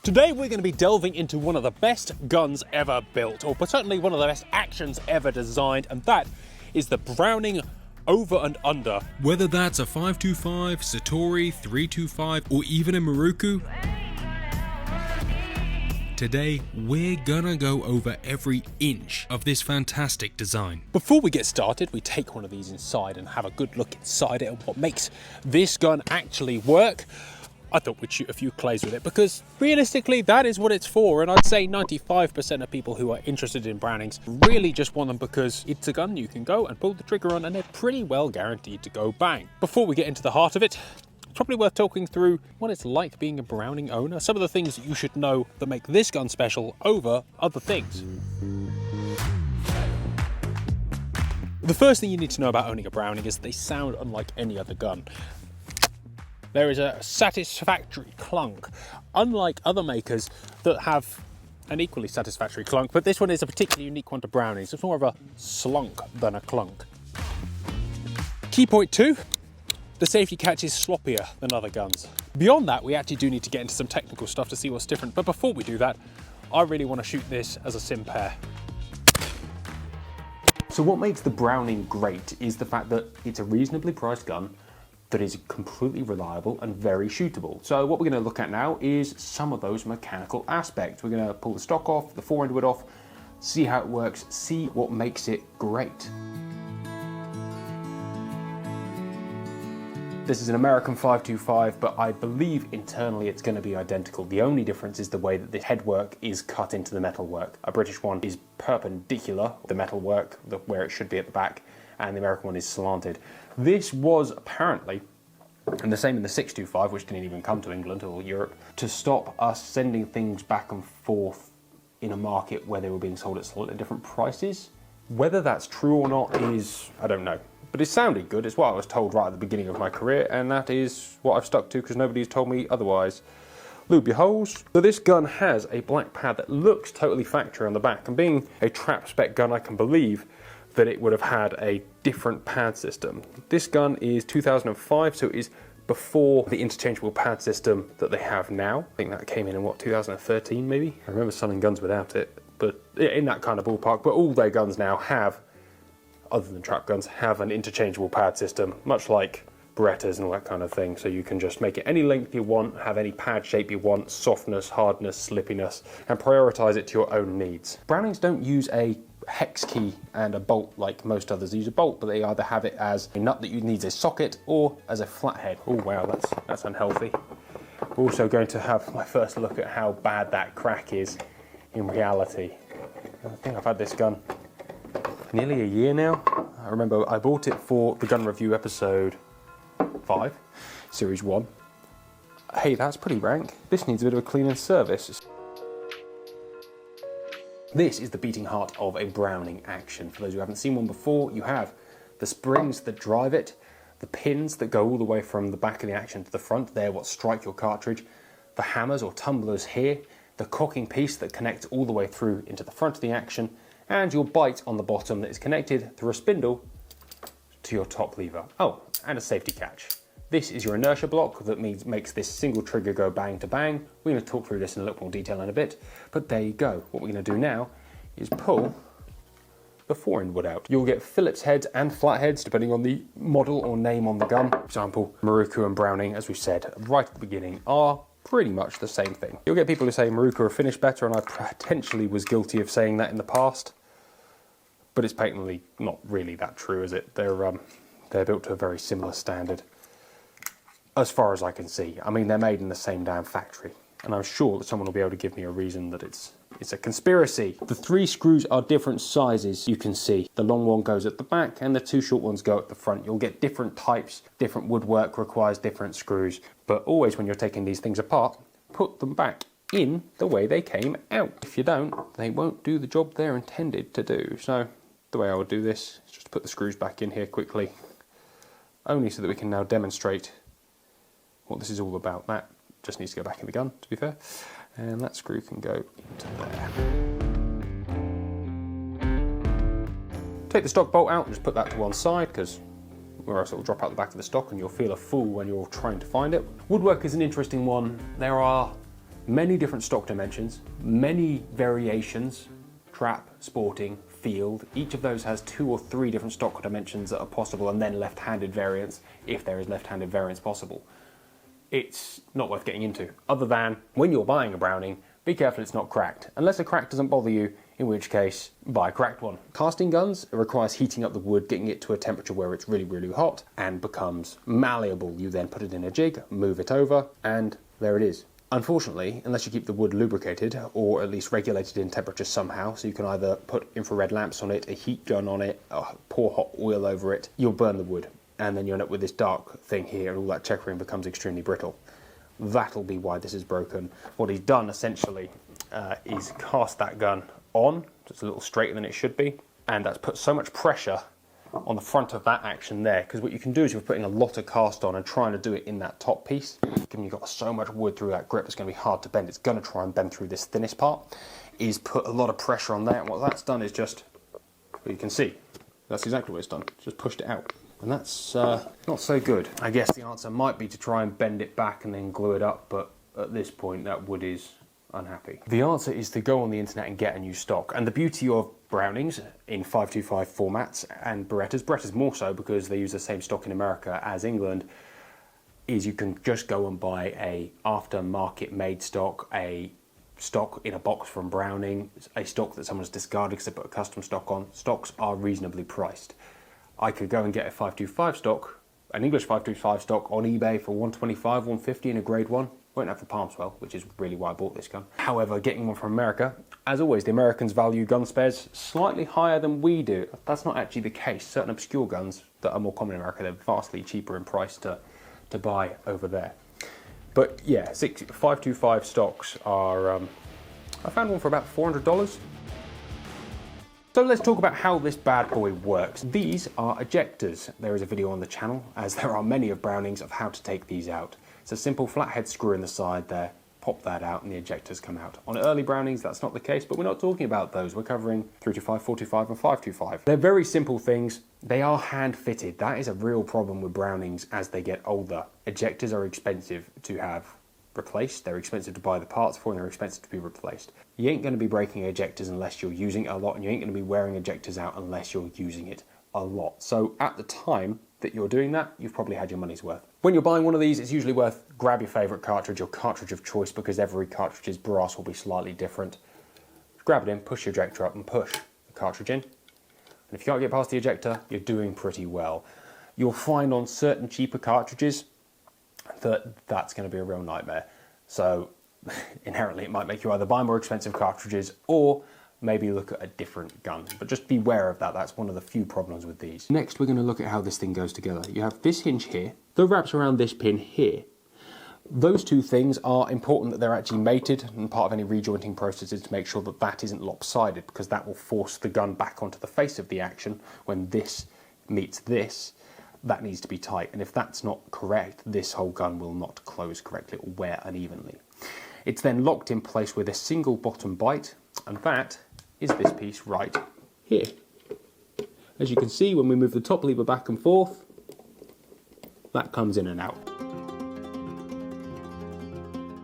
Today we're going to be delving into one of the best guns ever built, or certainly one of the best actions ever designed, and that is the Browning over and under. Whether that's a 525, Citori, 325, or even a Miroku, today we're gonna go over every inch of this fantastic design. Before we get started, we take one of these inside and have a good look inside it and what makes this gun actually work. I thought we'd shoot a few clays with it because realistically that is what it's for, and I'd say 95% of people who are interested in Brownings really just want them because it's a gun you can go and pull the trigger on and they're pretty well guaranteed to go bang. Before we get into the heart of it, it's probably worth talking through what it's like being a Browning owner, some of the things that you should know that make this gun special over other things. The first thing you need to know about owning a Browning is they sound unlike any other gun. There is a satisfactory clunk, unlike other makers that have an equally satisfactory clunk, but this one is a particularly unique one to Brownings. It's more of a slunk than a clunk. Key point 2, the safety catch is sloppier than other guns. Beyond that, we actually do need to get into some technical stuff to see what's different, but before we do that, I really want to shoot this as a sim pair. So what makes the Browning great is the fact that it's a reasonably priced gun that is completely reliable and very shootable. So what we're going to look at now is some of those mechanical aspects. We're going to pull the stock off, the fore-end wood off, see how it works, see what makes it great. This is an American 525, but I believe internally it's going to be identical. The only difference is the way that the headwork is cut into the metalwork. A British one is perpendicular, the metalwork, where it should be at the back, and the American one is slanted. This was apparently, and the same in the 625, which didn't even come to England or Europe, to stop us sending things back and forth in a market where they were being sold at slightly different prices. Whether that's true or not is, I don't know. But it sounded good. It's what I was told right at the beginning of my career, and that is what I've stuck to because nobody's told me otherwise. Lube your holes. So this gun has a black pad that looks totally factory on the back, and being a trap spec gun, I can believe that it would have had a different pad system. This gun is 2005, so it is before the interchangeable pad system that they have now. I think that came in what, 2013 maybe? I remember selling guns without it, but in that kind of ballpark. But all their guns now have, other than trap guns, have an interchangeable pad system, much like Berettas and all that kind of thing. So you can just make it any length you want, have any pad shape you want, softness, hardness, slippiness, and prioritize it to your own needs. Brownings don't use a hex key and a bolt like most others use a bolt, but they either have it as a nut that needs a socket or as a flathead. Oh wow, that's unhealthy. We're also going to have my first look at how bad that crack is in reality. I think I've had this gun nearly a year now. I remember I bought it for the gun review episode 5, series 1. Hey, that's pretty rank. This needs a bit of a clean and service. This is the beating heart of a Browning action. For those who haven't seen one before, you have the springs that drive it, the pins that go all the way from the back of the action to the front, they're what strike your cartridge, the hammers or tumblers here, the cocking piece that connects all the way through into the front of the action, and your bite on the bottom that is connected through a spindle to your top lever. Oh, and a safety catch. This is your inertia block that makes this single trigger go bang to bang. We're going to talk through this in a little more detail in a bit, but there you go. What we're going to do now is pull the fore-end wood out. You'll get Phillips heads and flatheads depending on the model or name on the gun. For example, Miroku and Browning, as we said right at the beginning, are pretty much the same thing. You'll get people who say Miroku are finished better, and I potentially was guilty of saying that in the past, but it's patently not really that true, is it? They're built to a very similar standard. As far as I can see. I mean, they're made in the same damn factory. And I'm sure that someone will be able to give me a reason that it's a conspiracy. The 3 screws are different sizes, you can see. The long one goes at the back and the 2 short ones go at the front. You'll get different types, different woodwork requires different screws. But always when you're taking these things apart, put them back in the way they came out. If you don't, they won't do the job they're intended to do. So the way I would do this is just put the screws back in here quickly, only so that we can now demonstrate what this is all about. That just needs to go back in the gun, to be fair. And that screw can go into there. Take the stock bolt out and just put that to one side, because or else it will drop out the back of the stock and you'll feel a fool when you're trying to find it. Woodwork is an interesting one. There are Many different stock dimensions, many variations, trap, sporting, field. Each of those has 2 or 3 different stock dimensions that are possible, and then left-handed variants, if there is left-handed variants possible. It's not worth getting into, other than when you're buying a Browning, be careful it's not cracked. Unless a crack doesn't bother you, in which case, buy a cracked one. Casting guns, it requires heating up the wood, getting it to a temperature where it's really, really hot and becomes malleable. You then put it in a jig, move it over, and there it is. Unfortunately, unless you keep the wood lubricated, or at least regulated in temperature somehow, so you can either put infrared lamps on it, a heat gun on it, or pour hot oil over it, you'll burn the wood. And then you end up with this dark thing here, and all that checkering becomes extremely brittle. That'll be why this is broken. What he's done, essentially, is cast that gun on, so it's a little straighter than it should be, and that's put so much pressure on the front of that action there, because what you can do is you're putting a lot of cast on and trying to do it in that top piece. Given you've got so much wood through that grip, it's going to be hard to bend. It's going to try and bend through this thinnest part. Is put a lot of pressure on there, and what that's done is just, well, you can see, that's exactly what it's done. It's just pushed it out. And that's not so good. I guess the answer might be to try and bend it back and then glue it up, but at this point that wood is unhappy. The answer is to go on the internet and get a new stock. And the beauty of Brownings in 525 formats and Berettas more so because they use the same stock in America as England, is you can just go and buy a aftermarket made stock, a stock in a box from Browning, a stock that someone's discarded because they put a custom stock on. Stocks are reasonably priced. I could go and get a 525 stock, an English 525 stock on eBay for 125, 150 in a grade 1. Won't have the palm swell, which is really why I bought this gun. However, getting one from America, as always, the Americans value gun spares slightly higher than we do. That's not actually the case. Certain obscure guns that are more common in America, they're vastly cheaper in price to buy over there. But yeah, 525 stocks are, I found one for about $400. So let's talk about how this bad boy works. These are ejectors. There is a video on the channel, as there are many of Brownings, of how to take these out. It's a simple flathead screw in the side there, pop that out and the ejectors come out. On early Brownings that's not the case, but we're not talking about those. We're covering 325, 425 and 525. They're very simple things. They are hand fitted. That is a real problem with Brownings as they get older. Ejectors are expensive to have replaced. They're expensive to buy the parts for, and they're expensive to be replaced. You ain't going to be breaking ejectors unless you're using it a lot, and you ain't going to be wearing ejectors out unless you're using it a lot. So at the time that you're doing that, you've probably had your money's worth. When you're buying one of these, it's usually worth grab your favorite cartridge or cartridge of choice, because every cartridge's brass will be slightly different. Grab it in, push your ejector up and push the cartridge in. And if you can't get past the ejector, you're doing pretty well. You'll find on certain cheaper cartridges that that's going to be a real nightmare. So inherently it might make you either buy more expensive cartridges or maybe look at a different gun. But just beware of that. That's one of the few problems with these. Next, we're going to look at how this thing goes together. You have this hinge here that wraps around this pin here. Those two things are important that they're actually mated, and part of any rejointing process is to make sure that that isn't lopsided, because that will force the gun back onto the face of the action. When this meets this, that needs to be tight, and if that's not correct, this whole gun will not close correctly or wear unevenly. It's then locked in place with a single bottom bite, and that is this piece right here. As you can see, when we move the top lever back and forth, that comes in and out.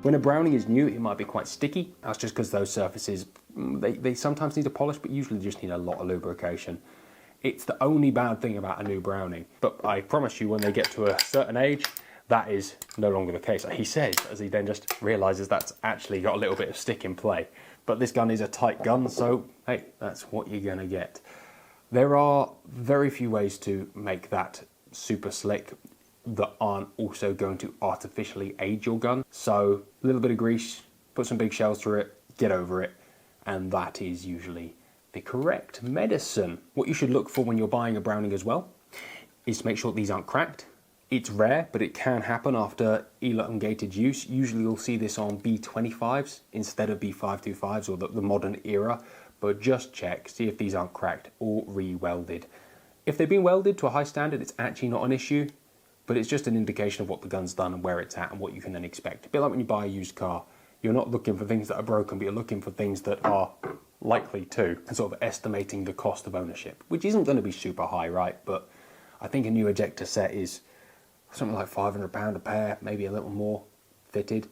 When a Browning is new, it might be quite sticky. That's just because those surfaces, they sometimes need a polish, but usually just need a lot of lubrication. It's the only bad thing about a new Browning. But I promise you, when they get to a certain age, that is no longer the case. He says, as he then just realizes that's actually got a little bit of stick in play. But this gun is a tight gun, so hey, that's what you're gonna get. There are very few ways to make that super slick that aren't also going to artificially age your gun. So a little bit of grease, put some big shells through it, get over it, and that is usually the correct medicine. What you should look for when you're buying a Browning as well is to make sure these aren't cracked. It's rare, but it can happen after elongated use. Usually you'll see this on B25s instead of B525s or the modern era, but just check, see if these aren't cracked or re-welded. If they've been welded to a high standard, it's actually not an issue, but it's just an indication of what the gun's done and where it's at and what you can then expect. A bit like when you buy a used car, you're not looking for things that are broken, but you're looking for things that are likely to, and sort of estimating the cost of ownership, which isn't going to be super high, right? But I think a new ejector set is something like £500 a pair, maybe a little more, fitted.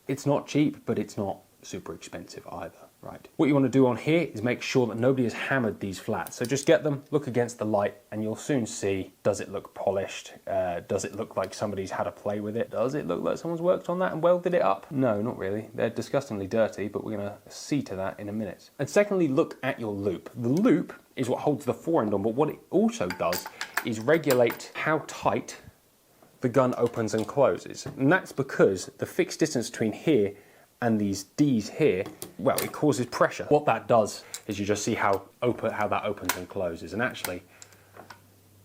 It's not cheap, but it's not super expensive either, right? What you want to do on here is make sure that nobody has hammered these flats. So just get them, look against the light, and you'll soon see, does it look polished? Does it look like somebody's had a play with it? Does it look like someone's worked on that and welded it up? No, not really. They're disgustingly dirty, but we're going to see to that in a minute. And secondly, look at your loop. The loop is what holds the forend on, but what it also does is regulate how tight the gun opens and closes. And that's because the fixed distance between here and these D's here, well, it causes pressure. What that does is you just see how that opens and closes. And actually,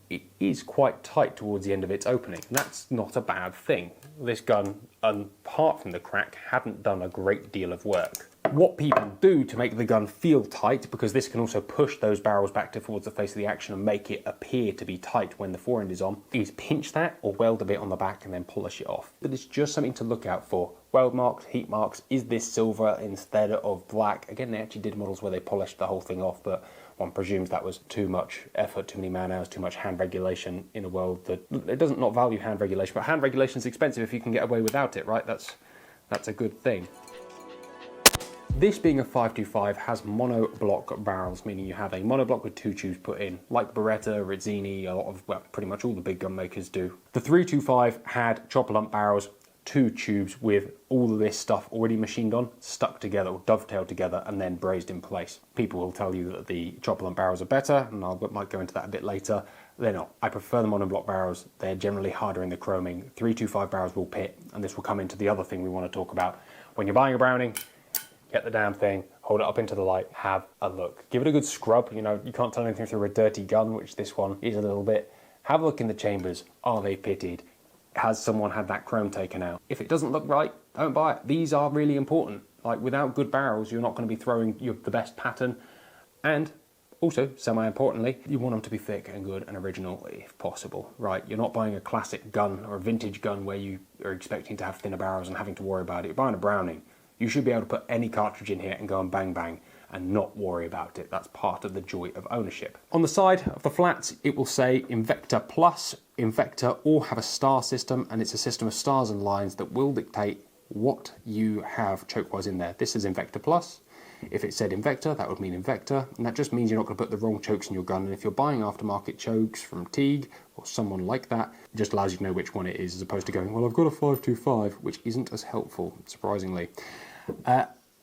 it is quite tight towards the end of its opening. And that's not a bad thing. This gun, apart from the crack, hadn't done a great deal of work. What people do to make the gun feel tight, because this can also push those barrels back towards the face of the action and make it appear to be tight when the forend is on, is pinch that or weld a bit on the back and then polish it off. But it's just something to look out for. Weld marks, heat marks, is this silver instead of black? Again, they actually did models where they polished the whole thing off, but one presumes that was too much effort, too many man hours, too much hand regulation in a world that it doesn't not value hand regulation, but hand regulation is expensive if you can get away without it, right? That's a good thing. This being a 525 has monoblock barrels, meaning you have a monoblock with 2 tubes put in, like Beretta, Rizzini, a lot of, well, pretty much all the big gun makers do. The 325 had chopper lump barrels, 2 tubes with all of this stuff already machined on, stuck together or dovetailed together and then brazed in place. People will tell you that the chopper lump barrels are better, and I might go into that a bit later. They're not. I prefer the monoblock barrels. They're generally harder in the chroming. 325 barrels will pit, and this will come into the other thing we want to talk about. When you're buying a Browning, get the damn thing, hold it up into the light, have a look. Give it a good scrub. You know, you can't tell anything through a dirty gun, which this one is a little bit. Have a look in the chambers. Are they pitted? Has someone had that chrome taken out? If it doesn't look right, don't buy it. These are really important. Like, without good barrels, you're not going to be throwing the best pattern. And also, semi-importantly, you want them to be thick and good and original if possible, right? You're not buying a classic gun or a vintage gun where you are expecting to have thinner barrels and having to worry about it. You're buying a Browning. You should be able to put any cartridge in here and go and bang bang and not worry about it. That's part of the joy of ownership. On the side of the flats, it will say Invector Plus, Invector, or have a star system, and it's a system of stars and lines that will dictate what you have choke-wise in there. This is Invector Plus. If it said Invector, that would mean Invector, and that just means you're not going to put the wrong chokes in your gun. And if you're buying aftermarket chokes from Teague or someone like that, it just allows you to know which one it is, as opposed to going, well, I've got a 525, which isn't as helpful, surprisingly.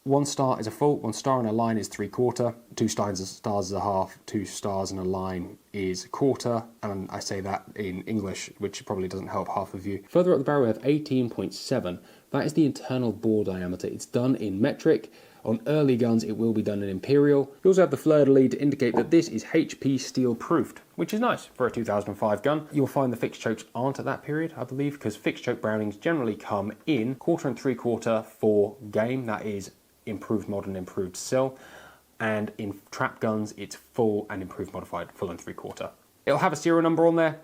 1 star is a full, 1 star and a line is 3/4, 2 stars is a half, 2 stars and a line is a quarter, and I say that in English, which probably doesn't help half of you. Further up the barrel we have 18.7. That is the internal bore diameter. It's done in metric. On early guns it will be done in imperial. You also have the fleur-de-lis to indicate that this is HP steel proofed, which is nice for a 2005 gun. You'll find the fixed chokes aren't at that period, I believe, because fixed choke Brownings generally come in 1/4 and 3/4 for game. That is improved modern, improved sill. And in trap guns, it's full and improved modified, full and 3/4. It'll have a serial number on there.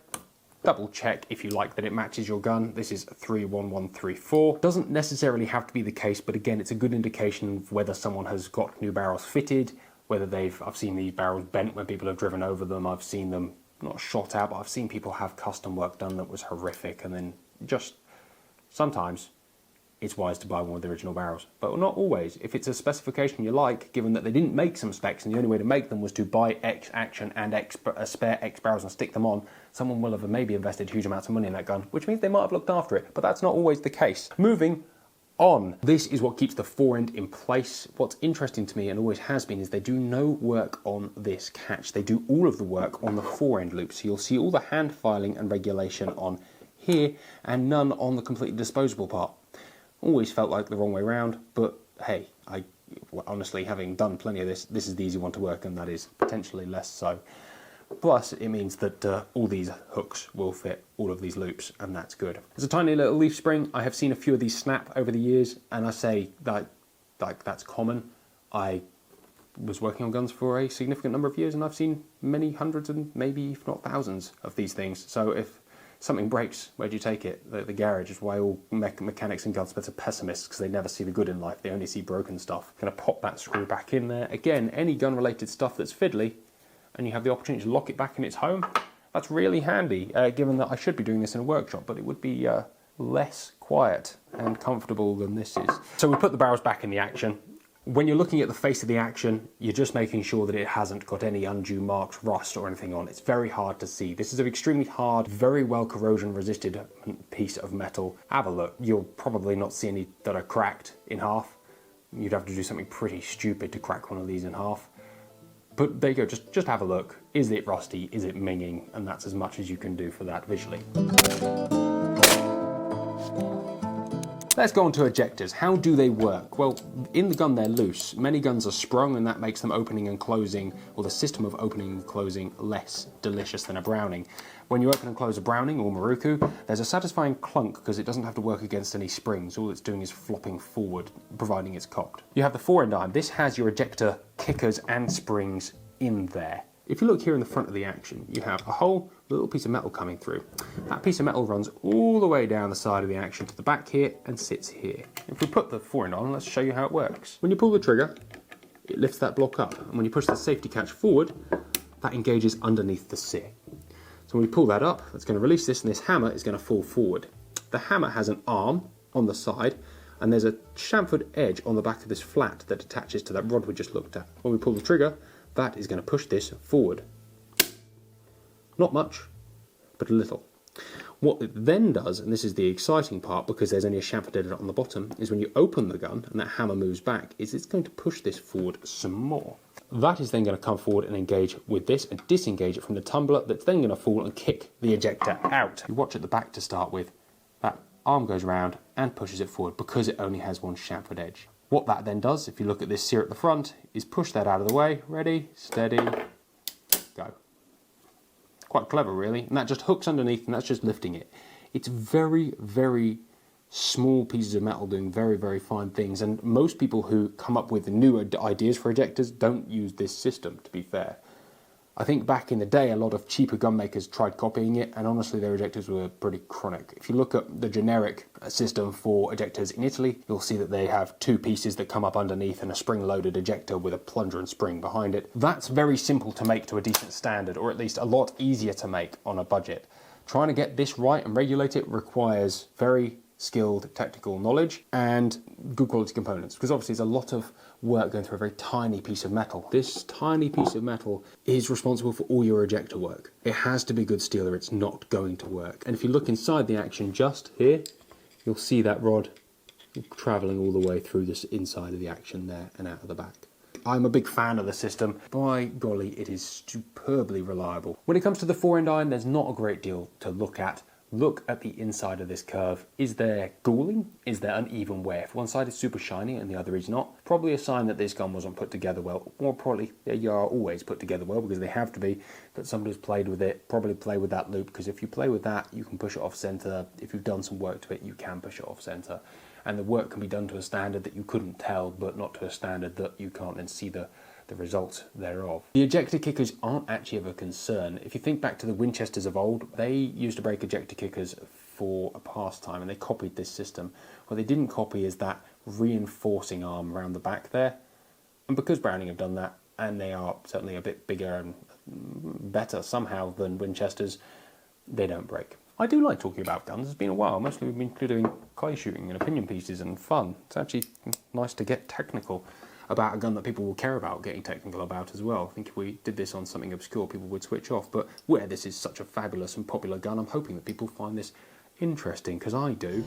Double check if you like that it matches your gun. This is 31134. Doesn't necessarily have to be the case, but again, it's a good indication of whether someone has got new barrels fitted, whether I've seen these barrels bent when people have driven over them. I've seen them not shot out, but I've seen people have custom work done that was horrific. And then just sometimes it's wise to buy one with the original barrels, but not always. If it's a specification you like, given that they didn't make some specs and the only way to make them was to buy X action and a spare X barrels and stick them on, someone will have maybe invested huge amounts of money in that gun, which means they might have looked after it, but that's not always the case. Moving on. This is what keeps the forend in place. What's interesting to me, and always has been, is they do no work on this catch. They do all of the work on the forend loop. So you'll see all the hand filing and regulation on here and none on the completely disposable part. Always felt like the wrong way around, but hey, honestly, having done plenty of this is the easy one to work, and that is potentially less so. Plus, it means that all these hooks will fit all of these loops, and that's good. There's a tiny little leaf spring. I have seen a few of these snap over the years, and I say that that's common. I was working on guns for a significant number of years, and I've seen many hundreds and maybe, if not thousands, of these things. So if something breaks, where do you take it? The garage is why all mechanics and gunsmiths are pessimists, because they never see the good in life. They only see broken stuff. Going to pop that screw back in there. Again, any gun-related stuff that's fiddly, and you have the opportunity to lock it back in its home, that's really handy, given that I should be doing this in a workshop, but it would be less quiet and comfortable than this is. So we put the barrels back in the action. When you're looking at the face of the action, you're just making sure that it hasn't got any undue marks, rust or anything on. It's very hard to see. This is an extremely hard, very well corrosion resisted piece of metal. Have a look. You'll probably not see any that are cracked in half. You'd have to do something pretty stupid to crack one of these in half. But there you go, just have a look. Is it rusty? Is it minging? And that's as much as you can do for that visually. Let's go on to ejectors. How do they work? Well, in the gun they're loose. Many guns are sprung and that makes them opening and closing, or the system of opening and closing, less delicious than a Browning. When you open and close a Browning or Miroku, there's a satisfying clunk because it doesn't have to work against any springs. All it's doing is flopping forward, providing it's cocked. You have the fore-end iron. This has your ejector kickers and springs in there. If you look here in the front of the action, you have a whole little piece of metal coming through. That piece of metal runs all the way down the side of the action to the back here and sits here. If we put the fore-end on, let's show you how it works. When you pull the trigger, it lifts that block up, and when you push the safety catch forward, that engages underneath the sear. So when we pull that up, that's going to release this, and this hammer is going to fall forward. The hammer has an arm on the side, and there's a chamfered edge on the back of this flat that attaches to that rod we just looked at. When we pull the trigger, that is going to push this forward. Not much, but a little. What it then does, and this is the exciting part because there's only a chamfered edge on the bottom, is when you open the gun and that hammer moves back, is it's going to push this forward some more. That is then going to come forward and engage with this and disengage it from the tumbler that's then going to fall and kick the ejector out. You watch at the back to start with, that arm goes round and pushes it forward because it only has one chamfered edge. What that then does, if you look at this sear at the front, is push that out of the way. Ready, steady, go. Quite clever really, and that just hooks underneath and that's just lifting it. It's very, very small pieces of metal doing very, very fine things, and most people who come up with new ideas for ejectors don't use this system, to be fair. I think back in the day a lot of cheaper gun makers tried copying it, and honestly their ejectors were pretty chronic. If you look at the generic system for ejectors in Italy, you'll see that they have two pieces that come up underneath and a spring-loaded ejector with a plunger and spring behind it. That's very simple to make to a decent standard, or at least a lot easier to make on a budget. Trying to get this right and regulate it requires very skilled technical knowledge and good quality components, because obviously there's a lot of work going through a very tiny piece of metal. This tiny piece of metal is responsible for all your ejector work. It has to be good steel or it's not going to work. And if you look inside the action just here, you'll see that rod travelling all the way through this inside of the action there and out of the back. I'm a big fan of the system. By golly, it is superbly reliable. When it comes to the fore-end iron, there's not a great deal to look at. Look at the inside of this curve. Is there galling? Is there uneven wear? If one side is super shiny and the other is not, probably a sign that this gun wasn't put together well. Or probably, they are always put together well because they have to be, but somebody's played with it, probably play with that loop, because if you play with that, you can push it off center. If you've done some work to it, you can push it off center. And the work can be done to a standard that you couldn't tell, but not to a standard that you can't then see the results thereof. The ejector kickers aren't actually of a concern. If you think back to the Winchesters of old, they used to break ejector kickers for a pastime and they copied this system. What they didn't copy is that reinforcing arm around the back there. And because Browning have done that, and they are certainly a bit bigger and better somehow than Winchesters, they don't break. I do like talking about guns. It's been a while. Mostly we've been doing clay shooting and opinion pieces and fun. It's actually nice to get technical about a gun that people will care about getting technical about as well. I think if we did this on something obscure, people would switch off. But where this is such a fabulous and popular gun, I'm hoping that people find this interesting, because I do.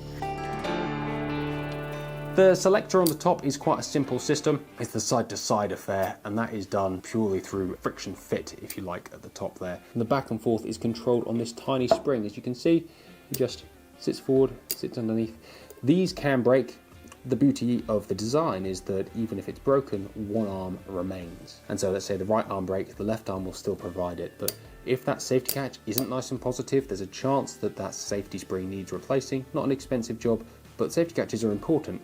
The selector on the top is quite a simple system. It's the side-to-side affair, and that is done purely through friction fit, if you like, at the top there. And the back and forth is controlled on this tiny spring. As you can see, it just sits forward, sits underneath. These can break. The beauty of the design is that even if it's broken, one arm remains. And so let's say the right arm breaks, the left arm will still provide it. But if that safety catch isn't nice and positive, there's a chance that that safety spring needs replacing. Not an expensive job, but safety catches are important.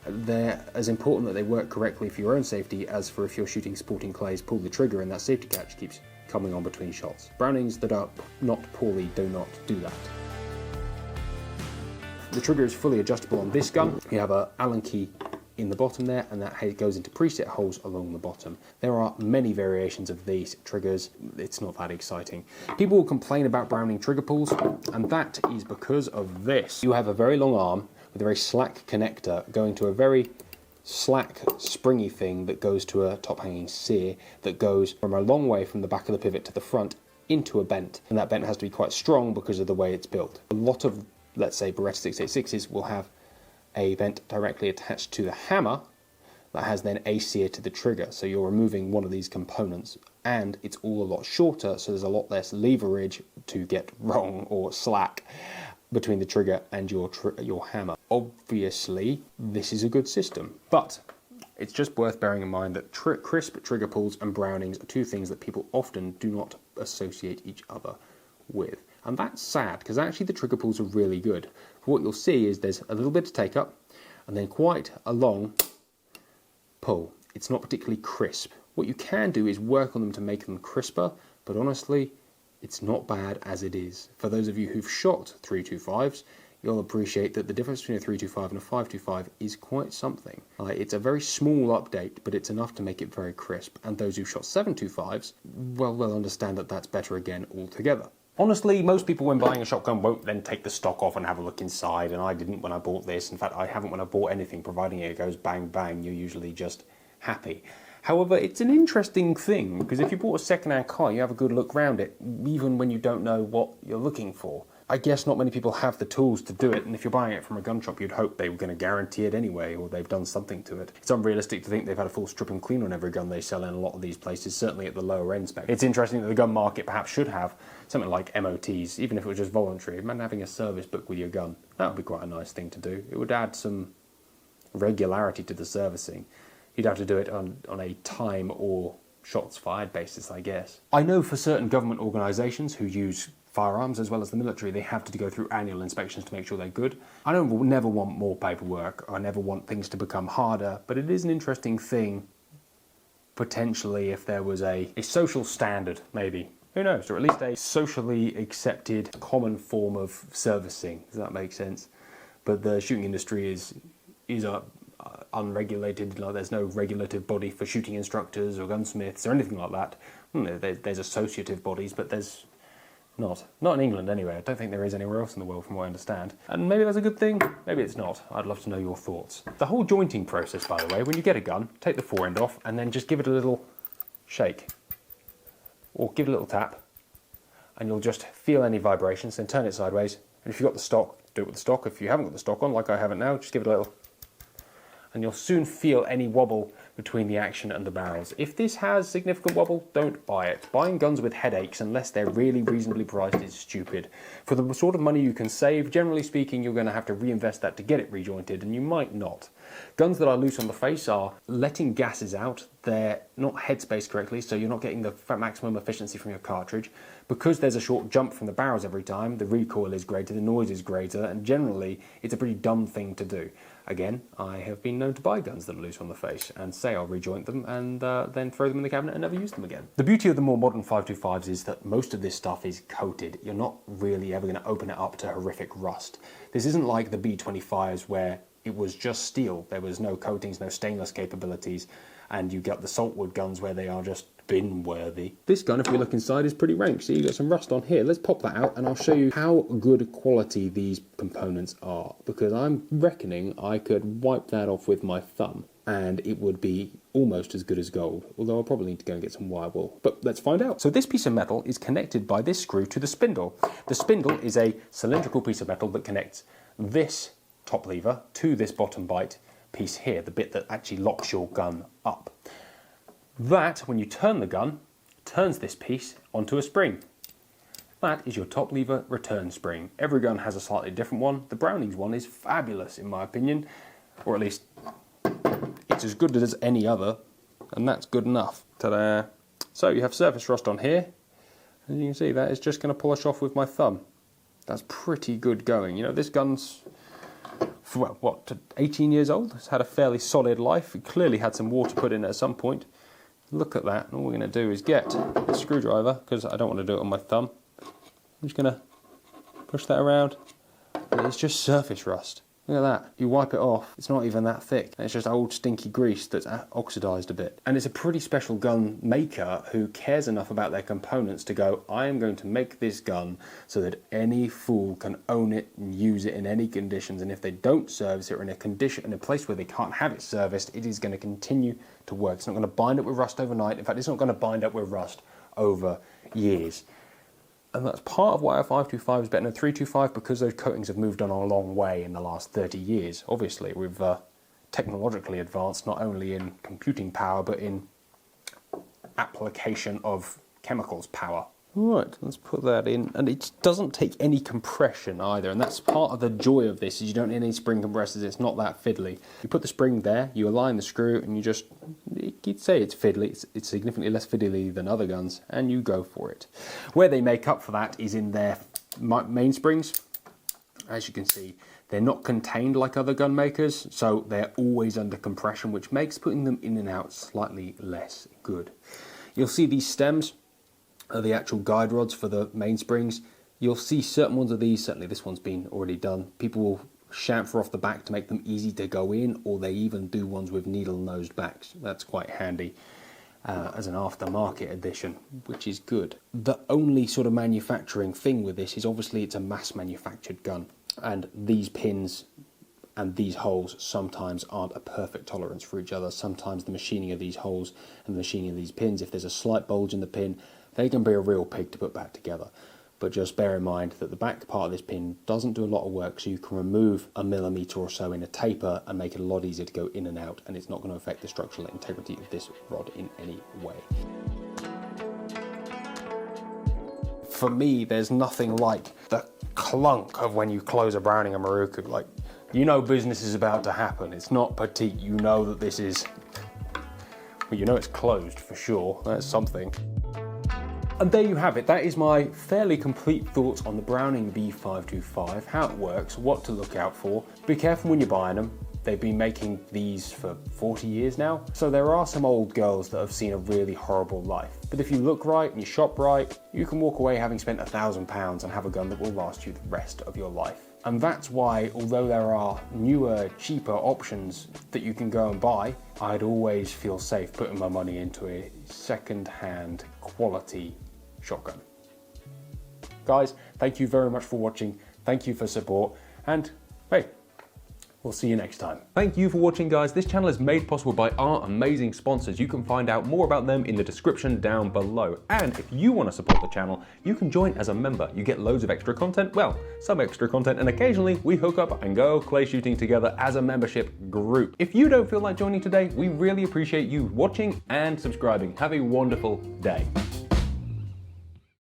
They're as important that they work correctly for your own safety as for if you're shooting sporting clays, pull the trigger and that safety catch keeps coming on between shots. Brownings that are not poorly do not do that. The trigger is fully adjustable on this gun. You have an Allen key in the bottom there, and that goes into preset holes along the bottom. There are many variations of these triggers. It's not that exciting. People will complain about Browning trigger pulls, and that is because of this. You have a very long arm with a very slack connector going to a very slack, springy thing that goes to a top-hanging sear that goes from a long way from the back of the pivot to the front into a bent, and that bent has to be quite strong because of the way it's built. A lot of, let's say, Beretta 686s will have a vent directly attached to the hammer that has then a sear to the trigger, so you're removing one of these components, and it's all a lot shorter, so there's a lot less leverage to get wrong or slack between the trigger and your hammer. Obviously, this is a good system, but it's just worth bearing in mind that crisp trigger pulls and Brownings are two things that people often do not associate each other with. And that's sad, because actually the trigger pulls are really good. What you'll see is there's a little bit of take up, and then quite a long pull. It's not particularly crisp. What you can do is work on them to make them crisper, but honestly, it's not bad as it is. For those of you who've shot 325s, you'll appreciate that the difference between a 325 and a 525 is quite something. It's a very small update, but it's enough to make it very crisp. And those who've shot 725s, well, they'll understand that that's better again altogether. Honestly, most people when buying a shotgun won't then take the stock off and have a look inside, and I didn't when I bought this. In fact, I haven't when I bought anything, providing it goes bang bang, you're usually just happy. However, it's an interesting thing, because if you bought a second-hand car, you have a good look around it, even when you don't know what you're looking for. I guess not many people have the tools to do it, and if you're buying it from a gun shop, you'd hope they were going to guarantee it anyway, or they've done something to it. It's unrealistic to think they've had a full strip and clean on every gun they sell in a lot of these places, certainly at the lower end spec. It's interesting that the gun market perhaps should have something like MOTs, even if it was just voluntary. Imagine having a service book with your gun. That would be quite a nice thing to do. It would add some regularity to the servicing. You'd have to do it on a time or shots fired basis, I guess. I know for certain government organisations who use firearms as well as the military, they have to go through annual inspections to make sure they're good. I never want more paperwork. I never want things to become harder, but it is an interesting thing, potentially, if there was a social standard, maybe. Who knows? Or at least a socially accepted common form of servicing. Does that make sense? But the shooting industry is unregulated. Like, there's no regulative body for shooting instructors or gunsmiths or anything like that. There's associative bodies, but there's not in England anyway. I don't think there is anywhere else in the world from what I understand. And maybe that's a good thing, maybe it's not. I'd love to know your thoughts. The whole jointing process, by the way, when you get a gun, take the forend off and then just give it a little shake. Or give it a little tap, and you'll just feel any vibrations, then turn it sideways. And if you've got the stock, do it with the stock. If you haven't got the stock on, like I have it now, just give it a little. And you'll soon feel any wobble between the action and the barrels. If this has significant wobble, don't buy it. Buying guns with headaches, unless they're really reasonably priced, is stupid. For the sort of money you can save, generally speaking, you're going to have to reinvest that to get it rejointed, and you might not. Guns that are loose on the face are letting gases out. They're not headspaced correctly, so you're not getting the maximum efficiency from your cartridge. Because there's a short jump from the barrels every time, the recoil is greater, the noise is greater, and generally, it's a pretty dumb thing to do. Again, I have been known to buy guns that are loose on the face and say I'll rejoint them and then throw them in the cabinet and never use them again. The beauty of the more modern 525s is that most of this stuff is coated. You're not really ever going to open it up to horrific rust. This isn't like the B25s where it was just steel. There was no coatings, no stainless capabilities, and you get the saltwood guns where they are just bin worthy. This gun, if we look inside, is pretty rank. See, you've got some rust on here. Let's pop that out and I'll show you how good quality these components are, because I'm reckoning I could wipe that off with my thumb and it would be almost as good as gold, although I'll probably need to go and get some wire wool. But let's find out. So this piece of metal is connected by this screw to the spindle. The spindle is a cylindrical piece of metal that connects this top lever to this bottom bite piece here, the bit that actually locks your gun up. That, when you turn the gun, turns this piece onto a spring. That is your top lever return spring. Every gun has a slightly different one. The Brownings one is fabulous in my opinion, or at least it's as good as any other, and that's good enough. Ta-da! So you have surface rust on here, and you can see that is just going to polish off with my thumb. That's pretty good going. You know, this gun's, well, what, 18 years old? It's had a fairly solid life. It clearly had some water put in it at some point. Look at that, and all we're going to do is get a screwdriver, because I don't want to do it on my thumb. I'm just going to push that around, and it's just surface rust. Look at that. You wipe it off, it's not even that thick. It's just old stinky grease that's oxidized a bit. And it's a pretty special gun maker who cares enough about their components to go, I am going to make this gun so that any fool can own it and use it in any conditions. And if they don't service it or in a place where they can't have it serviced, it is going to continue to work. It's not going to bind up with rust overnight. In fact, it's not going to bind up with rust over years. And that's part of why a 525 is better than a 325, because those coatings have moved on a long way in the last 30 years. Obviously, we've technologically advanced not only in computing power, but in application of chemicals power. Right, let's put that in. And it doesn't take any compression either, and that's part of the joy of this, is you don't need any spring compressors, it's not that fiddly. You put the spring there, you align the screw, and you'd say it's fiddly, it's significantly less fiddly than other guns, and you go for it. Where they make up for that is in their mainsprings. As you can see, they're not contained like other gun makers, so they're always under compression, which makes putting them in and out slightly less good. You'll see these stems are the actual guide rods for the mainsprings. You'll see certain ones of these, certainly this one's been already done. People will chamfer off the back to make them easy to go in, or they even do ones with needle-nosed backs. That's quite handy as an aftermarket addition, which is good. The only sort of manufacturing thing with this is obviously it's a mass-manufactured gun, and these pins and these holes sometimes aren't a perfect tolerance for each other. Sometimes the machining of these holes and the machining of these pins, if there's a slight bulge in the pin, they can be a real pig to put back together. But just bear in mind that the back part of this pin doesn't do a lot of work, so you can remove a millimetre or so in a taper and make it a lot easier to go in and out, and it's not going to affect the structural integrity of this rod in any way. For me, there's nothing like the clunk of when you close a Browning and Miroku. Like, you know business is about to happen. It's not petite. You know that this is, well, you know it's closed for sure. That's something. And there you have it. That is my fairly complete thoughts on the Browning V525, how it works, what to look out for. Be careful when you're buying them. They've been making these for 40 years now. So there are some old girls that have seen a really horrible life. But if you look right and you shop right, you can walk away having spent £1,000 and have a gun that will last you the rest of your life. And that's why, although there are newer, cheaper options that you can go and buy, I'd always feel safe putting my money into a second-hand quality shotgun. Guys, thank you very much for watching. Thank you for support, and hey, we'll see you next time. Thank you for watching, guys. This channel is made possible by our amazing sponsors. You can find out more about them in the description down below. And if you want to support the channel, you can join as a member. You get loads of extra content, well, some extra content, and occasionally we hook up and go clay shooting together as a membership group. If you don't feel like joining today, we really appreciate you watching and subscribing. Have a wonderful day.